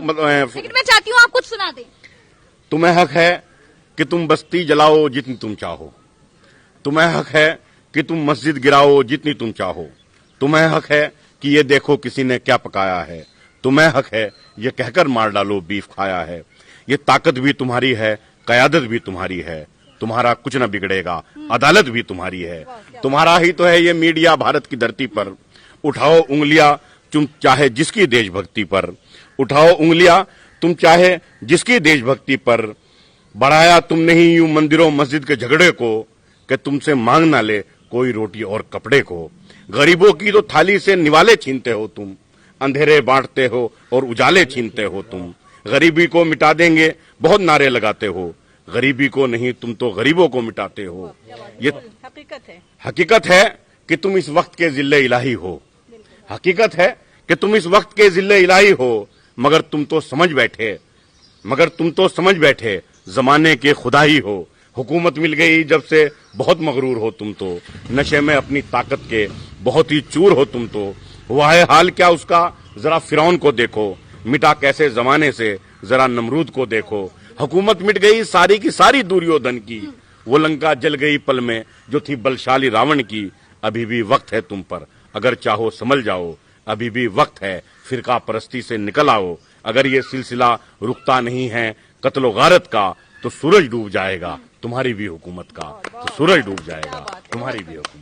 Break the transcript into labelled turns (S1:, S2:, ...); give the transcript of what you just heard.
S1: लेकिन मैं चाहती हूँ आप कुछ सुना दें।
S2: तुम्हें हक है कि तुम बस्ती जलाओ जितनी तुम चाहो, तुम्हें हक है कि तुम मस्जिद गिराओ जितनी तुम चाहो, तुम्हें हक है कि ये देखो किसी ने क्या पकाया है, तुम्हें हक है ये कहकर मार डालो बीफ खाया है। ये ताकत भी तुम्हारी है, कयादत भी तुम्हारी है, तुम्हारा कुछ न बिगड़ेगा, अदालत भी तुम्हारी है। तुम्हारा ही तो है ये मीडिया भारत की धरती पर। उठाओ उंगलियां तुम चाहे जिसकी देशभक्ति पर, उठाओ उंगलियां तुम चाहे जिसकी देशभक्ति पर। बढ़ाया तुमने ही यूं मंदिरों मस्जिद के झगड़े को कि तुमसे मांग ना ले कोई रोटी और कपड़े को। गरीबों की तो थाली से निवाले छीनते हो तुम, अंधेरे बांटते हो और उजाले छीनते हो तुम। गरीबी को मिटा देंगे बहुत नारे लगाते हो, गरीबी को नहीं तुम तो गरीबों को मिटाते हो। ये हकीकत है कि तुम इस वक्त के जिल्ले इलाही हो, हकीकत है कि तुम इस वक्त के जिल्ले इलाही हो। मगर तुम तो समझ बैठे जमाने के खुदा ही हो। हुकूमत मिल गई जब से बहुत मगरूर हो तुम तो, नशे में अपनी ताकत के बहुत ही चूर हो तुम तो। हुआ है हाल क्या उसका जरा फिरौन को देखो, मिटा कैसे जमाने से जरा नमरूद को देखो। हुकूमत मिट गई सारी की सारी दुर्योधन की, वो लंका जल गई पल में जो थी बलशाली रावण की। अभी भी वक्त है तुम पर, अगर चाहो संभल जाओ, अभी भी वक्त है फिरका परस्ती से निकल आओ। अगर ये सिलसिला रुकता नहीं है कत्लो गारत का तो सूरज डूब जाएगा तुम्हारी भी हुकूमत का, तो सूरज डूब जाएगा तुम्हारी भी हुकूमत।